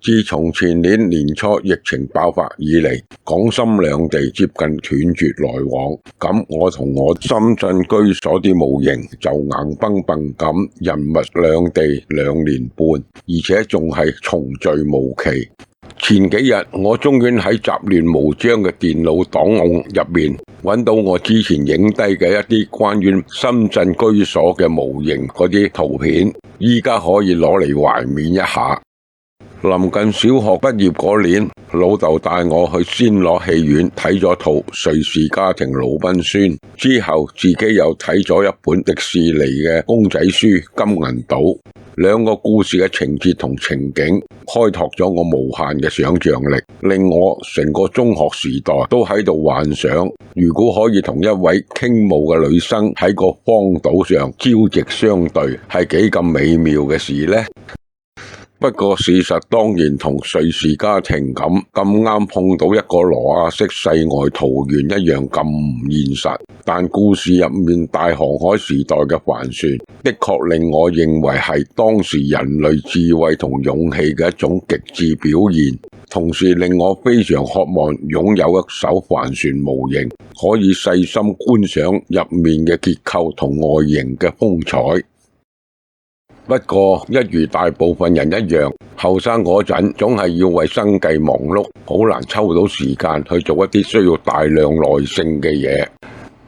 自從前年年初疫情爆發以嚟，港深兩地接近斷絕來往，咁我同我深圳居所啲模型就硬崩崩咁人物兩地2年半，而且仲係重聚無期。前幾日我終於喺雜亂無章嘅電腦檔案入面揾到我之前影低嘅一啲關於深圳居所嘅模型嗰啲圖片，依家可以攞嚟懷緬一下。臨近小學畢業嗰年，老豆帶我去先攞戲院睇咗套《瑞士家庭魯賓孫》，之後自己又睇咗一本迪士尼嘅公仔書《金銀島》。兩個故事嘅情節同情景開拓咗我無限嘅想象力，令我成個中學時代都喺度幻想，如果可以同一位傾慕嘅女生喺個荒島上朝夕相對，係幾咁美妙嘅事呢？不過事實當然同瑞士家庭咁啱碰到一個挪亞式世外桃源一樣咁唔現實，但故事入面大航海時代嘅帆船的確令我認為係當時人類智慧同勇氣嘅一種極致表現，同時令我非常渴望擁有一艘帆船模型，可以細心觀賞入面嘅結構同外形嘅風采。不過一如大部分人一樣，後生嗰陣總係要為生計忙碌，好難抽到時間去做一啲需要大量耐性嘅嘢。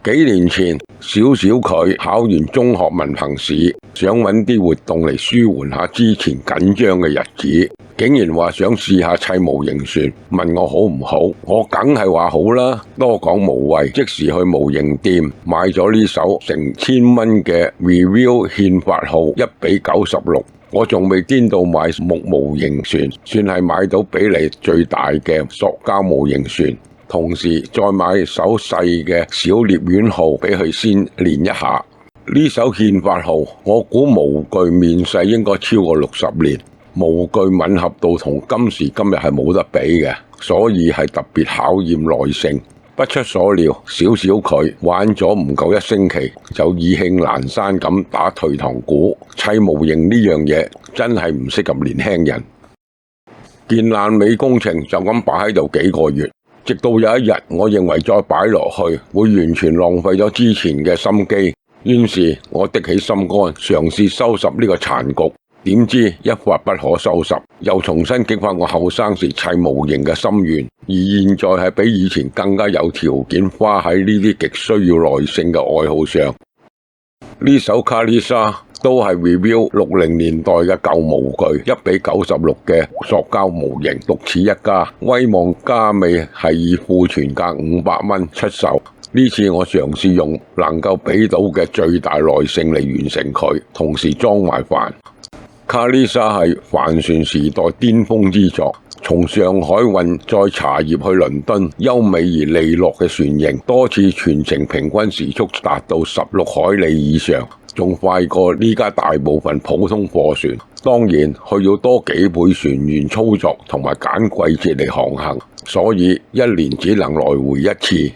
幾年前，小佢考完中學文憑試，想揾啲活動嚟舒緩下之前緊張嘅日子，竟然話想試下砌模型船，問我好唔好？我梗係話好啦，多講無謂，即時去模型店買咗呢艘成1000蚊嘅 Review 憲法號1:96。我仲未顛到買木模型船，算係買到比例最大嘅塑膠模型船。同時再買手細嘅小獵犬號俾佢先練一下。呢艘憲法號我估模具面世應該超過60年，模具吻合度同今時今日係冇得比嘅，所以係特別考驗耐性。不出所料，小佢玩咗唔夠1星期就意興闌珊咁打退堂鼓。砌模型呢樣嘢真係唔適合年輕人。件爛尾工程就咁擺喺度幾個月，直到有一日，我認為再擺落去會完全浪費咗之前嘅心機，於是我的起心肝嘗試收拾呢個殘局，點知一發不可收拾，又重新激發我後生時砌模型嘅心願，而現在係比以前更加有條件花喺呢啲極需要耐性嘅愛好上。呢艘卡麗莎都係 Review 60年代嘅舊模具1:96嘅塑膠模型，獨此一家，威望加味係以庫存價500蚊出售。呢次我嘗試用能夠俾到嘅最大耐性嚟完成佢，同時裝埋帆。卡麗莎係帆船時代巔峰之作，從上海運載茶葉去倫敦，優美而利落嘅船型，多次全程平均時速達到16海里以上，仲快過呢家大部分普通貨船。當然，佢要多幾倍船員操作同埋揀季節嚟航行，所以一年只能來回一次。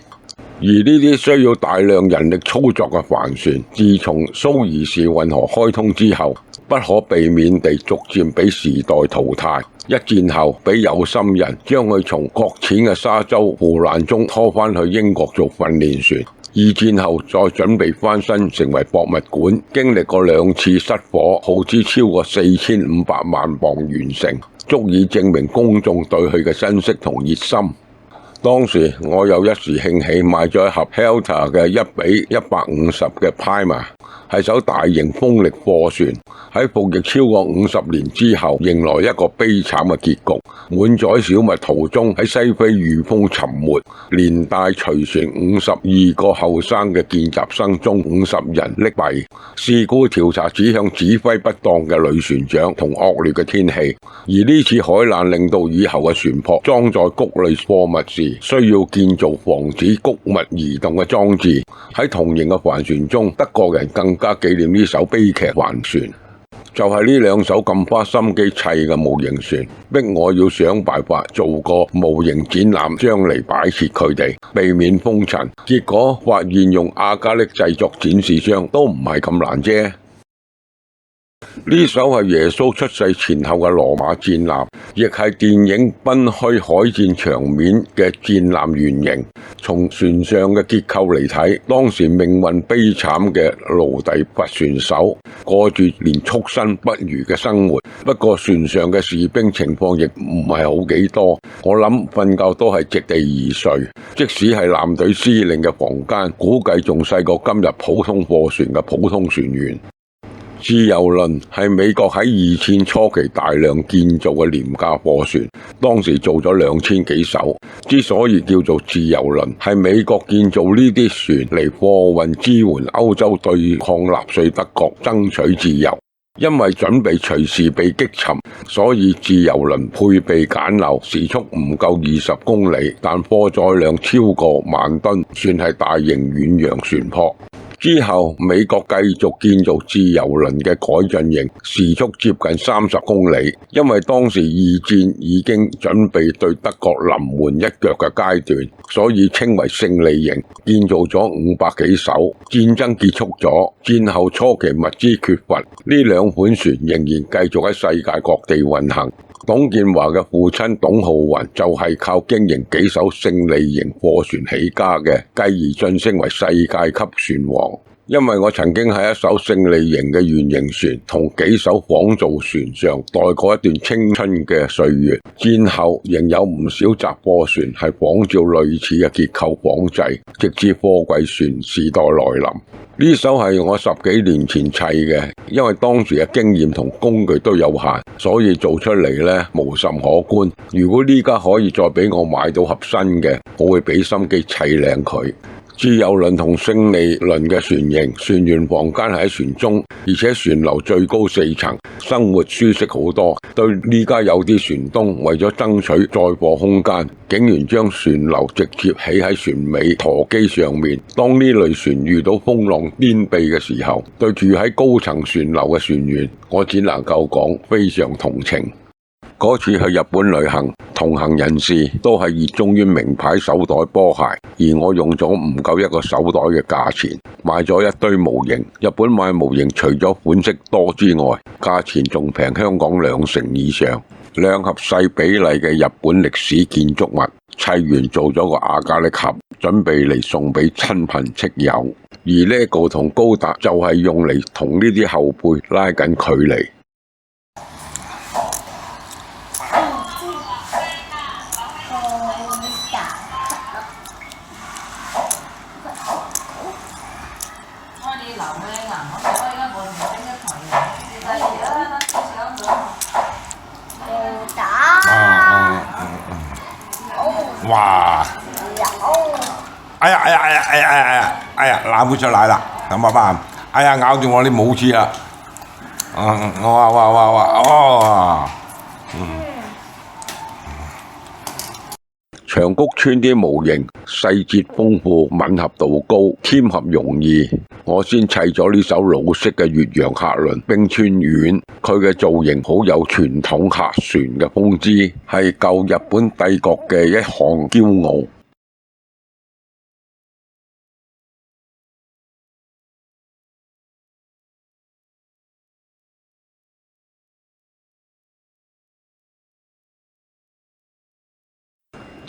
而呢啲需要大量人力操作嘅帆船，自從蘇伊士運河開通之後，不可避免地逐漸被時代淘汰。一戰後，俾有心人將佢從擱淺嘅沙洲腐爛中拖返去英國做訓練船。二戰後再準備翻新成為博物館，經歷過2次失火，耗資超過4500萬鎊完成，足以證明公眾對佢嘅珍惜同熱心。當時我又一時興起買咗一盒 Helter 嘅1:150嘅 Primer， 係艘大型風力貨船，喺服役超過50年之後，迎來一個悲慘嘅結局。滿載小麥途中喺西非遇風沉沒，連帶隨船52個後生嘅見習生中50人溺斃。事故調查指向指揮不當嘅女船長同惡劣嘅天氣，而呢次海難令到以後嘅船舶裝載穀類貨物時，需要建造防止穀物移動嘅裝置。喺同型嘅帆船中，德國人更加紀念呢艘悲劇帆船。就係呢2艘咁花心機砌嘅模型船，逼我要想辦法做個模型展覽，將嚟擺設佢哋，避免封塵。結果發現用亞加力製作展示箱都唔係咁難啫。呢艘係耶穌出世前後嘅羅馬戰艦，亦係電影賓虛海戰場面嘅戰艦原型。從船上嘅結構嚟睇，當時命運悲慘嘅奴隸伐船手過住連畜生不如嘅生活。不過船上嘅士兵情況亦唔係好幾多，我諗瞓覺都係席地而睡。即使係艦隊司令嘅房間，估計仲細過今日普通貨船嘅普通船員。自由輪係美國喺二戰初期大量建造嘅廉價貨船，當時做咗2000幾艘。之所以叫做自由輪，係美國建造呢啲船嚟貨運支援歐洲對抗納粹德國，爭取自由。因為準備隨時被擊沉，所以自由輪配備簡陋，時速唔夠20公里，但貨載量超過10000噸，算係大型遠洋船舶。之後，美國繼續建造自由輪嘅改進型，時速接近30公里。因為當時二戰已經準備對德國臨門一腳嘅階段，所以稱為勝利型。建造咗500幾艘。戰爭結束咗，戰後初期物資缺乏，呢兩款船仍然繼續喺世界各地運行。董建華嘅父親董浩雲就係靠經營幾艘勝利型貨船起家嘅，繼而晉升為世界級船王。因為我曾經喺一艘勝利型嘅原型船同幾艘仿造船上待過一段青春嘅歲月，戰後仍有唔少雜貨船係仿照類似嘅結構仿製，直至貨櫃船時代來臨。呢艘係我10幾年前砌嘅，因為當時嘅經驗同工具都有限，所以做出嚟呢無甚可觀。如果呢家可以再俾我買到合身嘅，我會俾心機砌靚佢。自由輪同勝利輪嘅船型，船員房間係喺船中，而且船樓最高4層，生活舒適好多。對呢家有啲船東為咗爭取載貨空間，竟然將船樓直接起喺船尾舵機上面。當呢類船遇到風浪顛沛嘅時候，對住喺高層船樓嘅船員，我只能夠講非常同情。嗰次去日本旅行，同行人士都係熱衷於名牌手袋波鞋，而我用咗唔夠一個手袋嘅價錢買咗一堆模型。日本買模型除咗款式多之外，價錢仲平香港2成以上。2盒細比例嘅日本歷史建築物，砌完做咗個亞加力盒，準備嚟送俾親朋戚友。而 LEGO 同高達就係用嚟同呢啲後輩拉緊距離。哇！哎呀，攬佢出嚟啦，咁爸爸，哎呀咬住我啲拇指啦，長谷村啲模型細節豐富，吻合度高，添合容易。我先砌咗呢艘老式嘅越洋客輪冰川丸，佢嘅造型好有傳統客船嘅風姿，係舊日本帝國嘅一項驕傲。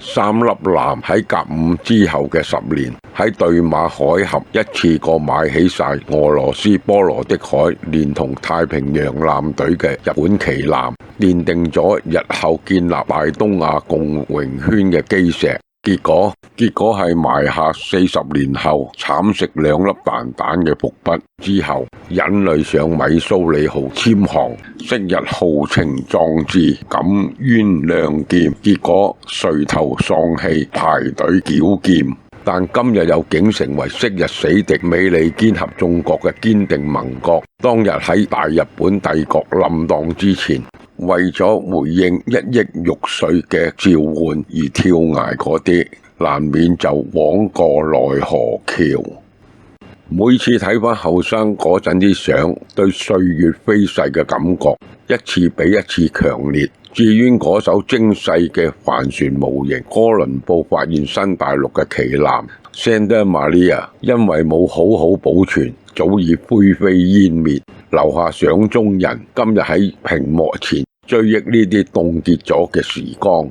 3粒艦喺甲午之後嘅10年，喺對馬海峽一次過買起晒俄羅斯波羅的海連同太平洋艦隊嘅日本旗艦，奠定咗日後建立大東亞共榮圈嘅基石。結果係埋下40年後慘食2粒蛋嘅伏筆。之後引淚上米蘇里號簽航，昔日豪情壯志，敢冤亮劍，結果垂頭喪氣排隊繳劍。但今日又竟成為昔日死敵美利堅合眾國嘅堅定盟國。當日喺大日本帝國冧檔之前，為咗回應1億玉碎嘅召喚而跳崖嗰啲，難免就枉過奈何橋。每次睇返後生嗰陣啲相，對歲月飛逝嘅感覺一次比一次強烈。至於嗰艘精細嘅帆船模型，哥倫布發現新大陸嘅旗艦 Santa Maria， 因為冇好好保存，早已灰飛煙滅。留下相中人今日喺屏幕前追憶呢啲凍結咗嘅時光。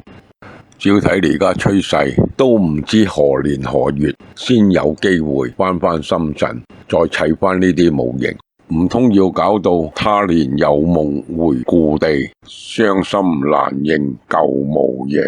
照睇你而家趨勢，都唔知何年何月先有機會返深圳，再砌返呢啲模型。唔通要搞到他年有夢回故地，傷心難認舊模型。